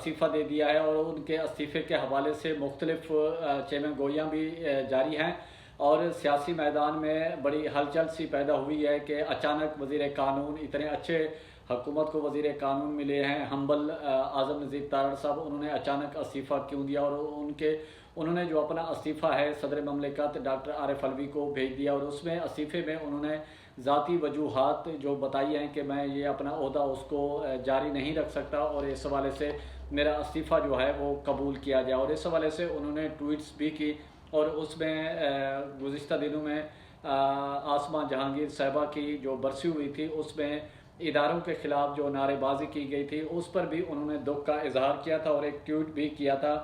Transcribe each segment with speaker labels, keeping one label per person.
Speaker 1: استعفیٰ دے دیا ہے اور ان کے استعفے کے حوالے سے مختلف چیمیں گوئیاں بھی جاری ہیں اور سیاسی میدان میں بڑی ہلچل سی پیدا ہوئی ہے کہ اچانک وزیر قانون، اتنے اچھے حکومت کو وزیر قانون ملے ہیں ہمبل اعظم نذیر تارڑ صاحب، انہوں نے اچانک استعفیٰ کیوں دیا؟ اور انہوں نے جو اپنا استعفیٰ ہے صدر مملکت ڈاکٹر عارف علوی کو بھیج دیا اور اس میں استعفے میں انہوں نے ذاتی وجوہات جو بتائی ہیں کہ میں یہ اپنا عہدہ اس کو جاری نہیں رکھ سکتا اور اس حوالے سے میرا استعفیٰ جو ہے وہ قبول کیا جائے، اور اس حوالے سے انہوں نے ٹویٹس بھی کی اور اس میں گزشتہ دنوں میں آسمہ جہانگیر صاحبہ کی جو برسی ہوئی تھی اس میں اداروں کے خلاف جو نعرے بازی کی گئی تھی اس پر بھی انہوں نے دکھ کا اظہار کیا تھا اور ایک ٹویٹ بھی کیا تھا،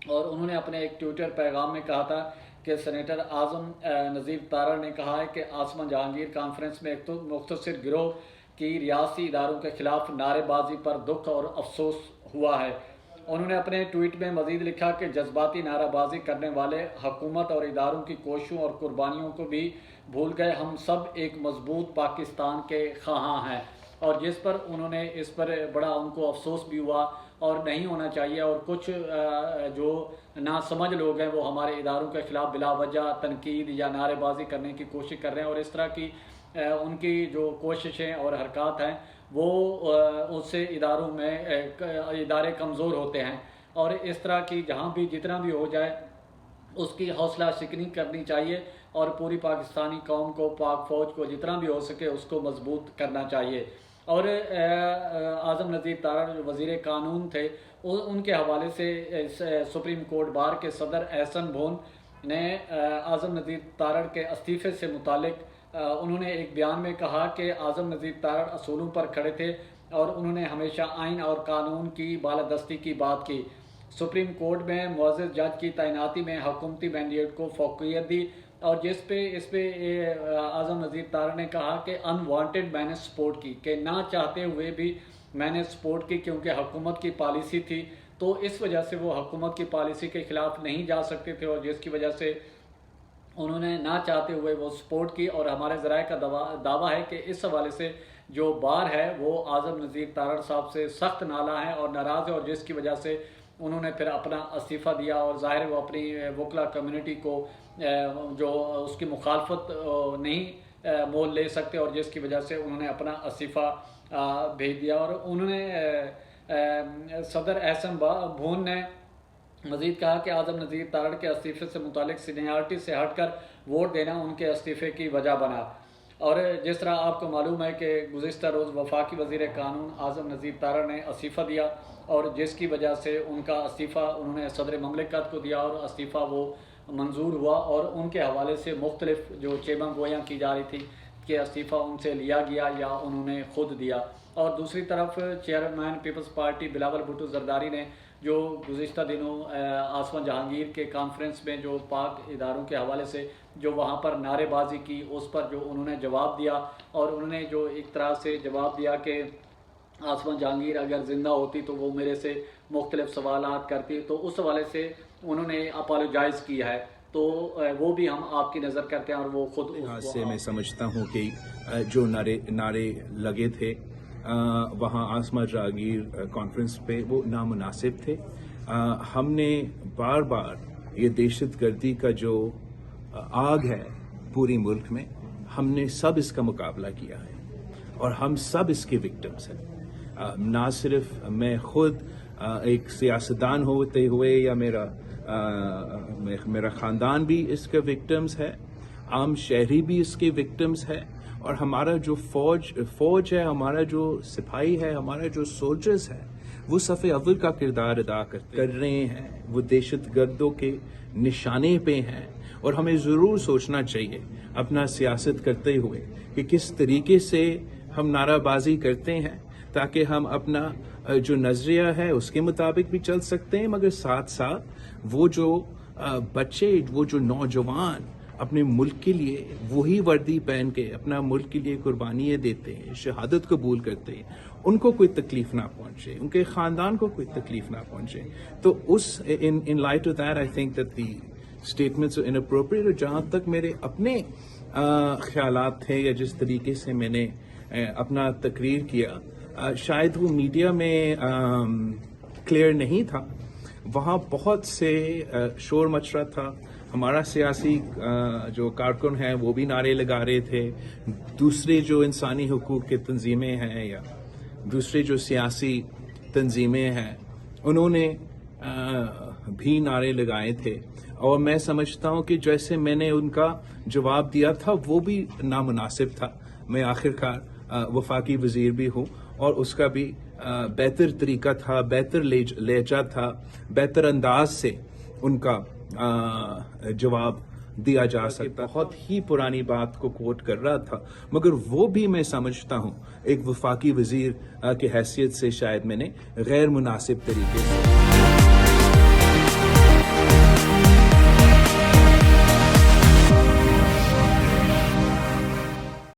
Speaker 1: اور انہوں نے اپنے ایک ٹویٹر پیغام میں کہا تھا کہ سینیٹر اعظم نذیر تارڑ نے کہا ہے کہ آسمہ جہانگیر کانفرنس میں ایک مختصر گروہ کی ریاستی اداروں کے خلاف نعرے بازی پر دکھ اور افسوس ہوا ہے۔ انہوں نے اپنے ٹویٹ میں مزید لکھا کہ جذباتی نعرہ بازی کرنے والے حکومت اور اداروں کی کوششوں اور قربانیوں کو بھی بھول گئے، ہم سب ایک مضبوط پاکستان کے خواہاں ہیں، اور جس پر انہوں نے اس پر بڑا ان کو افسوس بھی ہوا اور نہیں ہونا چاہیے، اور کچھ جو ناسمجھ لوگ ہیں وہ ہمارے اداروں کے خلاف بلا وجہ تنقید یا نعرے بازی کرنے کی کوشش کر رہے ہیں، اور اس طرح کی ان کی جو کوششیں اور حرکات ہیں وہ اس سے اداروں میں ادارے کمزور ہوتے ہیں، اور اس طرح کی جہاں بھی جتنا بھی ہو جائے اس کی حوصلہ شکنی کرنی چاہیے اور پوری پاکستانی قوم کو، پاک فوج کو جتنا بھی ہو سکے اس کو مضبوط کرنا چاہیے۔ اور اعظم نذیر تارڑ جو وزیر قانون تھے ان کے حوالے سے سپریم کورٹ بار کے صدر احسن بھون نے اعظم نذیر تارڑ کے استعفے سے متعلق انہوں نے ایک بیان میں کہا کہ اعظم نذیر تارڑ اصولوں پر کھڑے تھے اور انہوں نے ہمیشہ آئین اور قانون کی بالادستی کی بات کی، سپریم کورٹ میں معزز جج کی تعیناتی میں حکومتی مینڈیٹ کو فوقیت دی، اور اس پہ اعظم نذیر تارڑ نے کہا کہ ان وانٹڈ میں نے سپورٹ کی، کہ نہ چاہتے ہوئے بھی میں نے سپورٹ کی کیونکہ حکومت کی پالیسی تھی، تو اس وجہ سے وہ حکومت کی پالیسی کے خلاف نہیں جا سکتے تھے، اور جس کی وجہ سے انہوں نے نہ چاہتے ہوئے وہ سپورٹ کی۔ اور ہمارے ذرائع کا دعویٰ ہے کہ اس حوالے سے جو بار ہے وہ اعظم نذیر تارڑ صاحب سے سخت نالاں ہے اور ناراض ہے، اور جس کی وجہ سے انہوں نے پھر اپنا استعفیٰ دیا، اور ظاہر ہے وہ اپنی وکلا کمیونٹی کو جو اس کی مخالفت نہیں مول لے سکتے، اور جس کی وجہ سے انہوں نے اپنا استعفیٰ بھیج دیا۔ اور انہوں نے صدر احسن بھون نے مزید کہا کہ اعظم نذیر تارڑ کے استعفے سے متعلق سینیارٹی سے ہٹ کر ووٹ دینا ان کے استعفے کی وجہ بنا، اور جس طرح آپ کو معلوم ہے کہ گزشتہ روز وفاقی وزیر قانون اعظم نذیر تارڑ نے استعفیٰ دیا، اور جس کی وجہ سے ان کا استعفیٰ انہوں نے صدر مملکت کو دیا اور استعفیٰ وہ منظور ہوا، اور ان کے حوالے سے مختلف جو چیمہ گوئیاں کی جا رہی تھی کہ استعفیٰ ان سے لیا گیا یا انہوں نے خود دیا۔ اور دوسری طرف چیئرمین پیپلز پارٹی بلاول بھٹو زرداری نے جو گزشتہ دنوں آسمہ جہانگیر کے کانفرنس میں جو پاک اداروں کے حوالے سے جو وہاں پر نعرے بازی کی اس پر جو انہوں نے جواب دیا، اور انہوں نے جو ایک طرح سے جواب دیا کہ آسمہ جہانگیر اگر زندہ ہوتی تو وہ میرے سے مختلف سوالات کرتی، تو اس حوالے سے انہوں نے اپالوجائز کیا ہے، تو وہ بھی ہم آپ کی نظر کرتے ہیں، اور وہ خود
Speaker 2: اس سے میں سمجھتا ہوں کہ جو نعرے لگے تھے وہاں آسمہ جہانگیر کانفرنس پہ وہ نامناسب تھے۔ ہم نے بار بار یہ دہشت گردی کا جو آگ ہے پوری ملک میں، ہم نے سب اس کا مقابلہ کیا ہے اور ہم سب اس کے وکٹمز ہیں، نہ صرف میں خود ایک سیاستدان ہوتے ہوئے یا میرا خاندان بھی اس کے وکٹمز ہے، عام شہری بھی اس کے وکٹمز ہے، اور ہمارا جو فوج ہے، ہمارا جو سپاہی ہے، ہمارا جو سولجرز ہے، وہ صف اول کا کردار ادا کر رہے ہیں، وہ دہشت گردوں کے نشانے پہ ہیں، اور ہمیں ضرور سوچنا چاہیے اپنا سیاست کرتے ہوئے کہ کس طریقے سے ہم نعرہ بازی کرتے ہیں تاکہ ہم اپنا جو نظریہ ہے اس کے مطابق بھی چل سکتے ہیں، مگر ساتھ ساتھ وہ جو بچے، وہ جو نوجوان اپنے ملک کے لیے وہی وردی پہن کے اپنا ملک کے لیے قربانیاں دیتے ہیں، شہادت قبول کرتے ہیں، ان کو کوئی تکلیف نہ پہنچے، ان کے خاندان کو کوئی تکلیف نہ پہنچے، تو in light of that I think that the statements are inappropriate. اور جہاں تک میرے اپنے خیالات تھے یا جس طریقے سے میں نے اپنا تقریر کیا، شاید وہ میڈیا میں کلیئر نہیں تھا. وہاں بہت سے شور مچ رہا تھا. ہمارا سیاسی جو کارکن ہیں وہ بھی نعرے لگا رہے تھے. دوسرے جو انسانی حقوق کی تنظیمیں ہیں یا دوسرے جو سیاسی تنظیمیں ہیں انہوں نے بھی نعرے لگائے تھے. اور میں سمجھتا ہوں کہ جیسے میں نے ان کا جواب دیا تھا وہ بھی نامناسب تھا. میں آخرکار وفاقی وزیر بھی ہوں اور اس کا بھی بہتر طریقہ تھا, بہتر لہجہ تھا, بہتر انداز سے ان کا جواب دیا جا سکتا. بہت ہی پرانی بات کو کوٹ کر رہا تھا مگر وہ بھی میں سمجھتا ہوں ایک وفاقی وزیر کی حیثیت سے شاید میں نے غیر مناسب طریقے سے